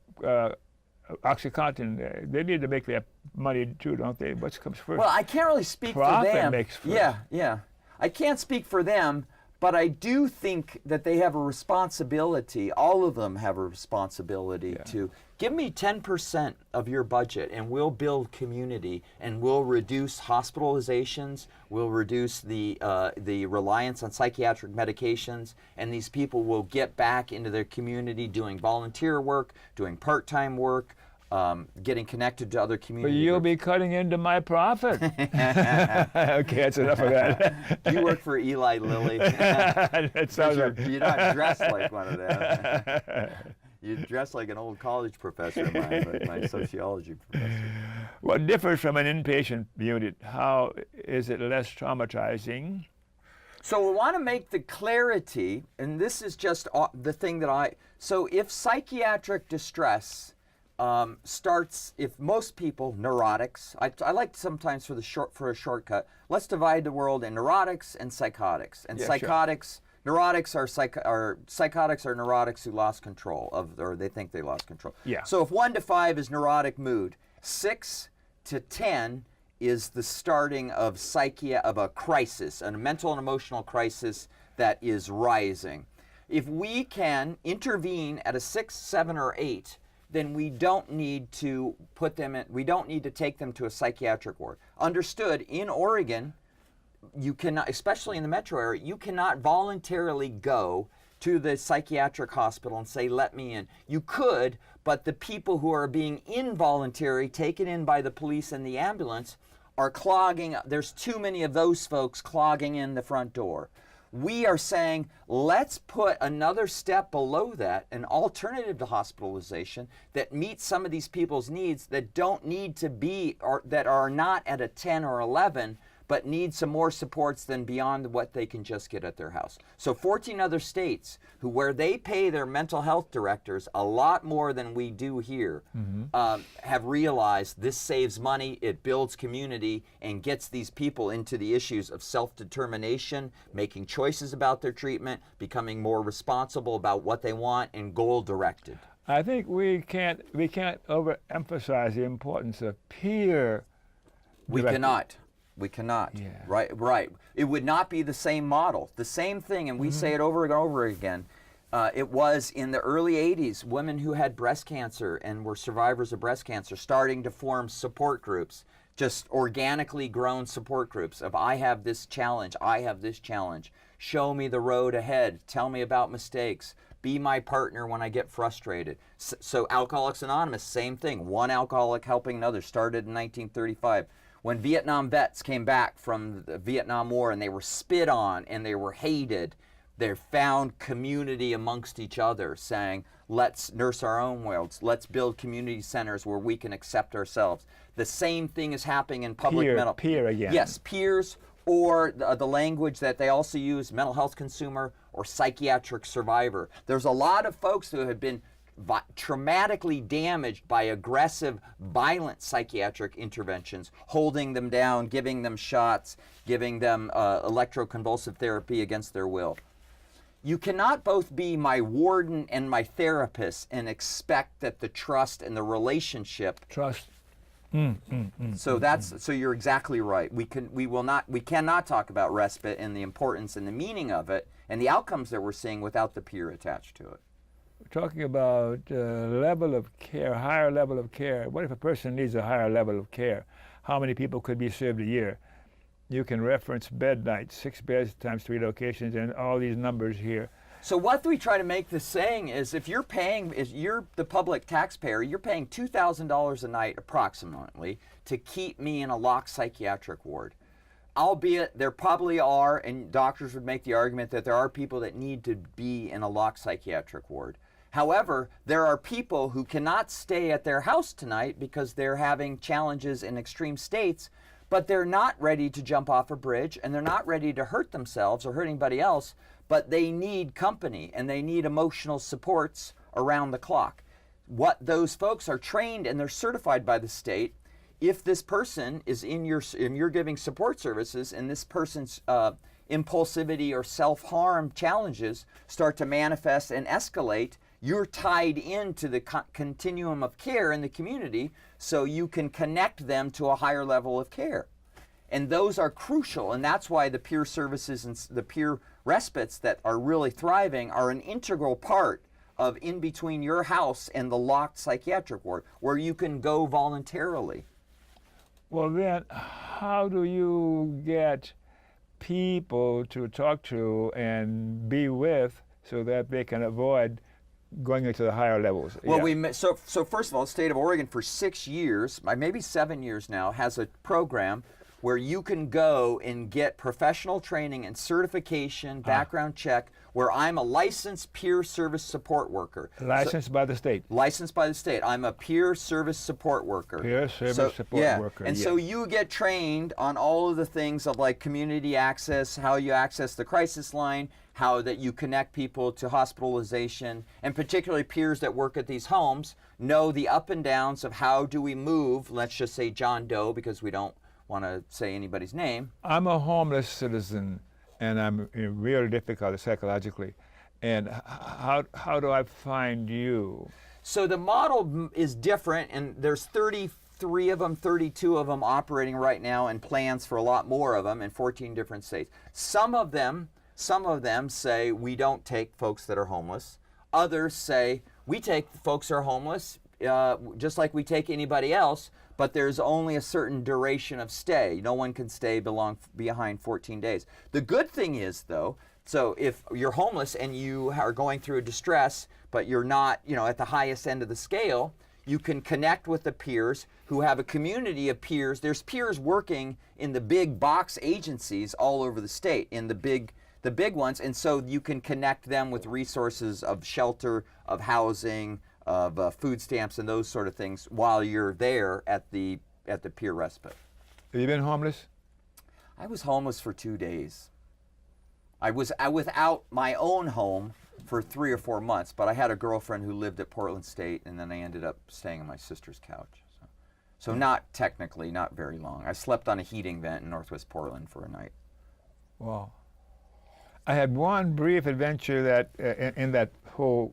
A: OxyContin? They need to make their money too, don't they? What comes first?
B: Well, I can't really speak
A: Profit
B: for them.
A: makes first.
B: Yeah. I can't speak for them, but I do think that they have a responsibility. All of them have a responsibility to give me 10% of your budget, and we'll build community, and we'll reduce hospitalizations. We'll reduce the reliance on psychiatric medications, and these people will get back into their community doing volunteer work, doing part-time work, getting connected to other
A: But
B: community
A: you'll
B: groups.
A: be cutting into my profit. Okay, that's enough of that.
B: You work for Eli Lilly.
A: That sounds like
B: You're not dressed like one of them. You dress like an old college professor of mine, like my sociology professor.
A: What differs from an inpatient unit? How is it less traumatizing?
B: So we want to make the clarity, and this is just the thing that so if psychiatric distress starts, if most people, neurotics, I like sometimes for a shortcut, let's divide the world in neurotics and psychotics. And psychotics, neurotics are psychotics are neurotics who lost control or they think they lost control.
A: Yeah.
B: So if 1 to 5 is neurotic mood, 6 to 10 is the starting of a crisis, a mental and emotional crisis that is rising. If we can intervene at a 6, 7, or 8, then we don't need to take them to a psychiatric ward. Understood, in Oregon, you cannot, especially in the metro area, you cannot voluntarily go to the psychiatric hospital and say, let me in. You could, but the people who are being involuntary, taken in by the police and the ambulance, are clogging. There's too many of those folks clogging in the front door. We are saying, let's put another step below that, an alternative to hospitalization that meets some of these people's needs that don't need to be, or that are not at a 10 or 11, but need some more supports than beyond what they can just get at their house. So 14 other states where they pay their mental health directors a lot more than we do here have realized this saves money, it builds community, and gets these people into the issues of self-determination, making choices about their treatment, becoming more responsible about what they want, and goal-directed.
A: I think we can't overemphasize the importance of peer.
B: We cannot.
A: Yeah.
B: Right. It would not be the same model. The same thing, and we say it over and over again. It was in the early 80s, women who had breast cancer and were survivors of breast cancer starting to form support groups, just organically grown support groups of, I have this challenge, show me the road ahead, tell me about mistakes, be my partner when I get frustrated. So Alcoholics Anonymous, same thing. One alcoholic helping another, started in 1935. When Vietnam vets came back from the Vietnam War and they were spit on and they were hated, They've found community amongst each other, saying, let's nurse our own wounds. Let's build community centers where we can accept ourselves. The same thing is happening in public mental.
A: Peer again.
B: Yes, peers, or the language that they also use, mental health consumer or psychiatric survivor. There's a lot of folks who have been traumatically damaged by aggressive, violent psychiatric interventions, holding them down, giving them shots, giving them electroconvulsive therapy against their will. You cannot both be my warden and my therapist and expect that the trust and the relationship.
A: Trust.
B: So you're exactly right. We cannot talk about respite and the importance and the meaning of it and the outcomes that we're seeing without the peer attached to it.
A: We're talking about level of care, higher level of care. What if a person needs a higher level of care? How many people could be served a year? You can reference bed nights, 6 beds times 3 locations, and all these numbers here.
B: So what we try to make this saying is, if you're paying, if you're the public taxpayer, you're paying $2,000 a night approximately to keep me in a locked psychiatric ward. Albeit there probably are, and doctors would make the argument that there are people that need to be in a locked psychiatric ward. However, there are people who cannot stay at their house tonight because they're having challenges in extreme states, but they're not ready to jump off a bridge and they're not ready to hurt themselves or hurt anybody else, but they need company and they need emotional supports around the clock. What those folks are trained and they're certified by the state. If this person is and you're giving support services and this person's impulsivity or self-harm challenges start to manifest and escalate, you're tied into the continuum of care in the community so you can connect them to a higher level of care. And those are crucial, and that's why the peer services and the peer respites that are really thriving are an integral part of in between your house and the locked psychiatric ward, where you can go voluntarily.
A: Well, then, how do you get people to talk to and be with so that they can avoid going into the higher levels?
B: Well,
A: Yeah.
B: so first of all, the state of Oregon for 6 years, maybe 7 years now, has a program where you can go and get professional training and certification, background check, where I'm a licensed peer service support worker.
A: Licensed by the state.
B: Licensed by the state. I'm a peer service support worker.
A: Peer service support worker.
B: And
A: yeah.
B: so you get trained on all of the things of like community access, how you access the crisis line, how that you connect people to hospitalization, and particularly peers that work at these homes know the up and downs of how do we move, let's just say John Doe, because we don't want to say anybody's name.
A: I'm a homeless citizen, and I'm in real difficulty psychologically. And how do I find you?
B: So the model is different, and there's 33 of them, 32 of them operating right now, and plans for a lot more of them in 14 different states. Some of them say we don't take folks that are homeless. Others say we take folks that are homeless just like we take anybody else, but there's only a certain duration of stay. No one can stay behind 14 days. The good thing is, though, so if you're homeless and you are going through a distress, but you're not, at the highest end of the scale, you can connect with the peers who have a community of peers. There's peers working in the big box agencies all over the state, in the big ones, and so you can connect them with resources of shelter, of housing, of food stamps and those sort of things while you're there at the peer respite.
A: Have you been homeless?
B: I was homeless for 2 days. I was without my own home for 3 or 4 months, but I had a girlfriend who lived at Portland State, and then I ended up staying on my sister's couch. So not technically, not very long. I slept on a heating vent in Northwest Portland for a night.
A: Wow. I had one brief adventure that in that whole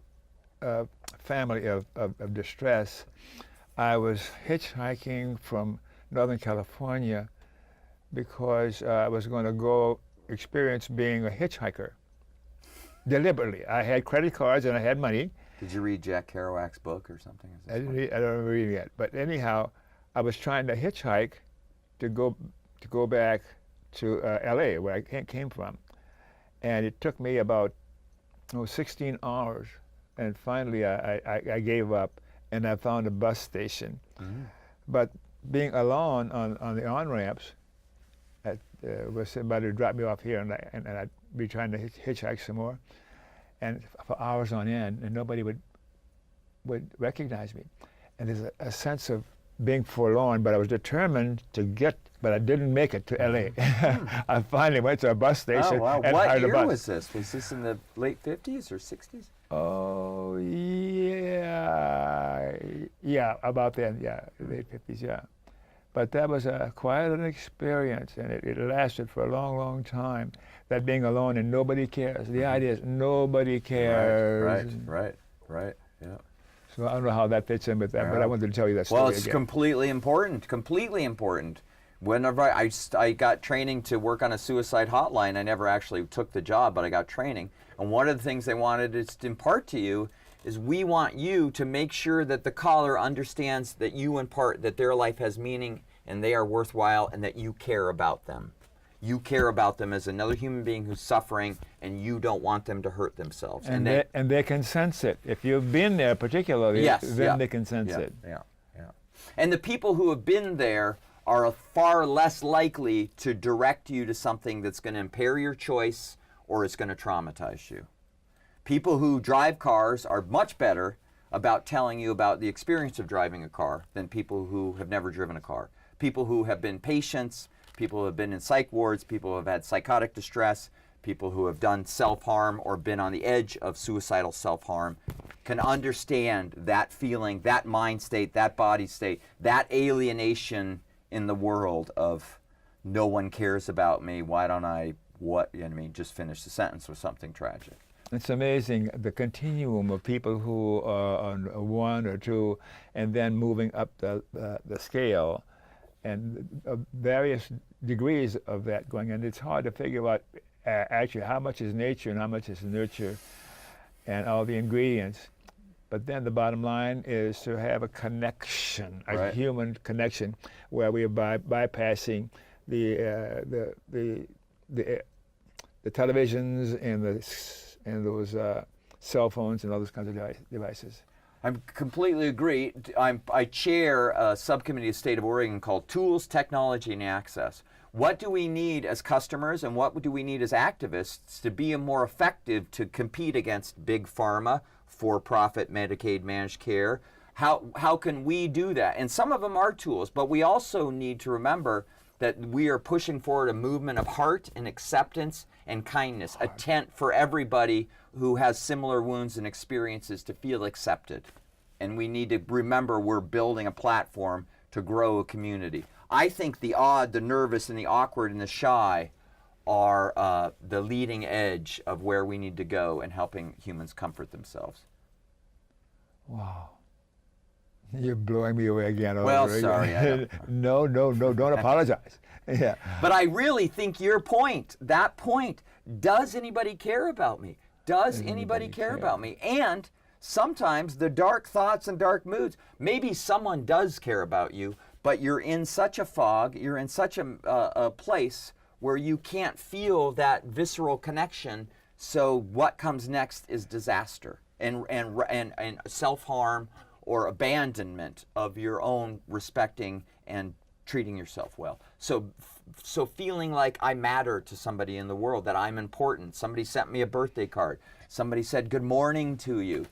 A: family of distress. I was hitchhiking from Northern California because I was going to go experience being a hitchhiker. Deliberately. I had credit cards and I had money.
B: Did you read Jack Kerouac's book or something?
A: I don't read it yet. But anyhow, I was trying to hitchhike to go back to LA, where I came from. And it took me about 16 hours. And finally, I gave up, and I found a bus station. Mm-hmm. But being alone on the on-ramps, was somebody who dropped me off here, and I be trying to hitchhike some more, and for hours on end, and nobody would recognize me. And there's a sense of being forlorn, but I was determined to get, but I didn't make it to LA. I finally went to a bus station.
B: Oh, wow.
A: And
B: What
A: hired a
B: year
A: bus.
B: was this? Was this in the late 50s or 60s?
A: Oh, yeah, about then, yeah, late 50s, yeah. But that was quite an experience, and it lasted for a long, long time. That being alone and nobody cares. The idea is nobody cares.
B: Right, yeah.
A: So I don't know how that fits in with that, but I wanted to tell you that story
B: Well, it's
A: again.
B: completely important. Whenever I got training to work on a suicide hotline, I never actually took the job, but I got training. And one of the things they wanted to impart to you is we want you to make sure that the caller understands that you impart that their life has meaning and they are worthwhile and that you care about them. You care about them as another human being who's suffering, and you don't want them to hurt themselves.
A: And they can sense it. If you've been there particularly, then they can sense it.
B: Yeah. And the people who have been there are far less likely to direct you to something that's going to impair your choice or is going to traumatize you. People who drive cars are much better about telling you about the experience of driving a car than people who have never driven a car. People who have been patients, people who have been in psych wards, people who have had psychotic distress, people who have done self-harm or been on the edge of suicidal self-harm can understand that feeling, that mind state, that body state, that alienation in the world of no one cares about me, why don't I, just finish the sentence with something tragic.
A: It's amazing, the continuum of people who are on a 1 or 2 and then moving up the scale, and various degrees of that going. And it's hard to figure out actually how much is nature and how much is nurture and all the ingredients. But then the bottom line is to have a connection, a human connection, where we are bypassing the televisions and those cell phones and all those kinds of devices.
B: I completely agree. I chair a subcommittee of the state of Oregon called Tools, Technology, and Access. What do we need as customers and what do we need as activists to be more effective to compete against big pharma, for-profit Medicaid managed care? How can we do that? And some of them are tools, but we also need to remember that we are pushing forward a movement of heart and acceptance and kindness, a tent for everybody who has similar wounds and experiences to feel accepted. And we need to remember we're building a platform to grow a community. I think the odd, the nervous, and the awkward and the shy are the leading edge of where we need to go in helping humans comfort themselves.
A: Wow. You're blowing me away again.
B: Well, sorry.
A: No, don't apologize. Yeah.
B: But I really think your point, that point, does anybody care about me? Does anybody care about me? And sometimes the dark thoughts and dark moods, maybe someone does care about you, but you're in such a fog, you're in such a place where you can't feel that visceral connection, so what comes next is disaster and self-harm or abandonment of your own respecting and treating yourself well. So feeling like I matter to somebody in the world, that I'm important. Somebody sent me a birthday card. Somebody said good morning to you.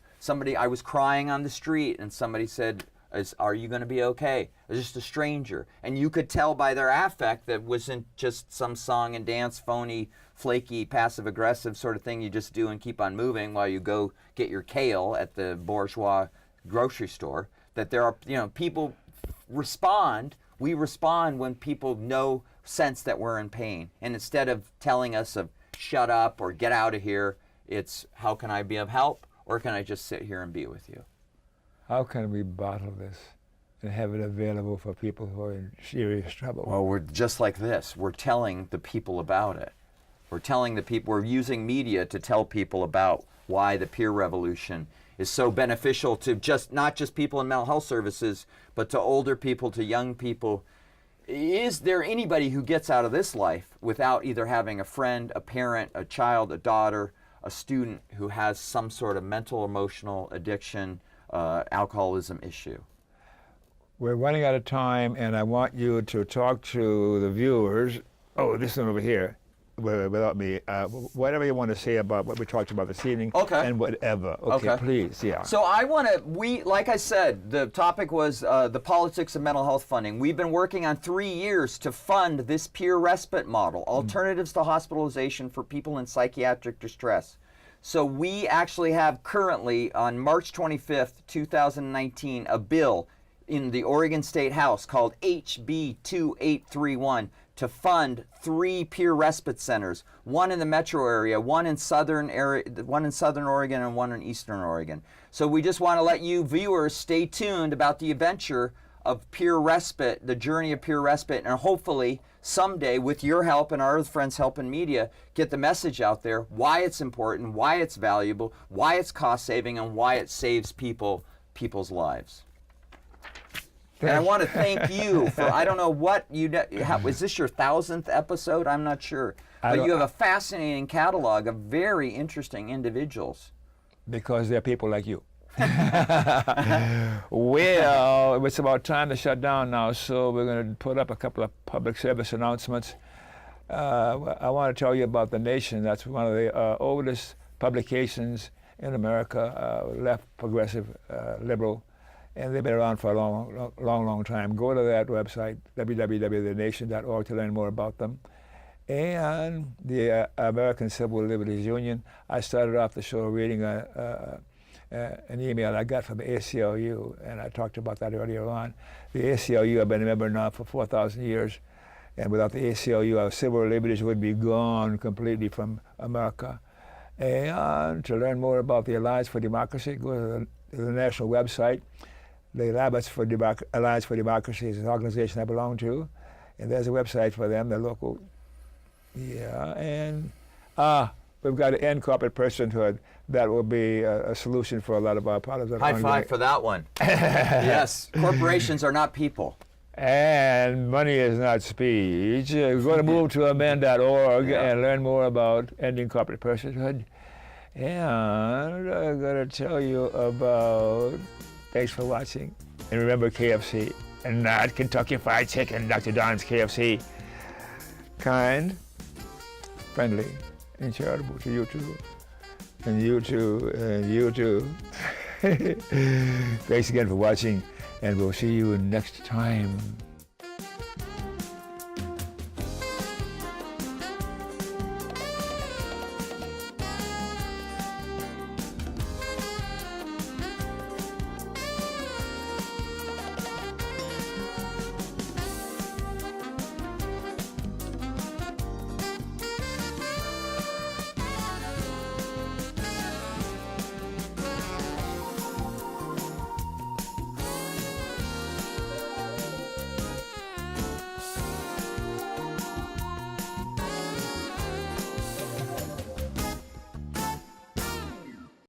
B: I was crying on the street and somebody said, are you going to be okay? Just a stranger. And you could tell by their affect that wasn't just some song and dance, phony, flaky, passive-aggressive sort of thing you just do and keep on moving while you go get your kale at the bourgeois grocery store. That there are, people respond. We respond when people sense that we're in pain. And instead of telling us of shut up or get out of here, it's how can I be of help, or can I just sit here and be with you?
A: How can we bottle this and have it available for people who are in serious trouble?
B: Well, we're just like this. We're telling the people about it. We're using media to tell people about why the peer revolution is so beneficial to not just people in mental health services, but to older people, to young people. Is there anybody who gets out of this life without either having a friend, a parent, a child, a daughter, a student who has some sort of mental, emotional addiction, alcoholism issue?
A: We're running out of time, and I want you to talk to the viewers. Oh, this one over here. without me. Whatever you want to say about what we talked about this evening,
B: Okay.
A: and whatever. Okay, please, yeah.
B: So I want to, like I said, the topic was the politics of mental health funding. We've been working on 3 years to fund this peer respite model, alternatives to hospitalization for people in psychiatric distress. So we actually have currently, on March 25th, 2019, a bill in the Oregon State House called HB 2831 to fund 3 peer respite centers, one in the metro area, one in southern Oregon, and one in eastern Oregon. So we just want to let you viewers stay tuned about the adventure of peer respite, the journey of peer respite, and hopefully someday, with your help and our other friends' help in media, get the message out there, why it's important, why it's valuable, why it's cost-saving, and why it saves people's lives. And I want to thank you for, I don't know what is this your 1000th episode? I'm not sure. But you have a fascinating catalog of very interesting individuals.
A: Because they're people like you. Well, it's about time to shut down now, so we're going to put up a couple of public service announcements. I want to tell you about The Nation. That's one of the oldest publications in America, left, progressive, liberal, and they've been around for a long time. Go to that website, www.thenation.org, to learn more about them. And the American Civil Liberties Union. I started off the show reading an email I got from the ACLU, and I talked about that earlier on. The ACLU, I've been a member now for 4,000 years, and without the ACLU, our civil liberties would be gone completely from America. And to learn more about the Alliance for Democracy, go to the national website. The Alliance for Democracy is an organization I belong to, and there's a website for them, the local. Yeah, and we've got to end corporate personhood. That will be a solution for a lot of our problems.
B: High five for that one. Yes, corporations are not people.
A: And money is not speech. We're going to move to amend.org and learn more about ending corporate personhood. And I'm going to tell you about, thanks for watching. And remember KFC, and not Kentucky Fried Chicken, Dr. Don's KFC. Kind, friendly, and charitable to you too. And you too, and you too. Thanks again for watching, and we'll see you next time.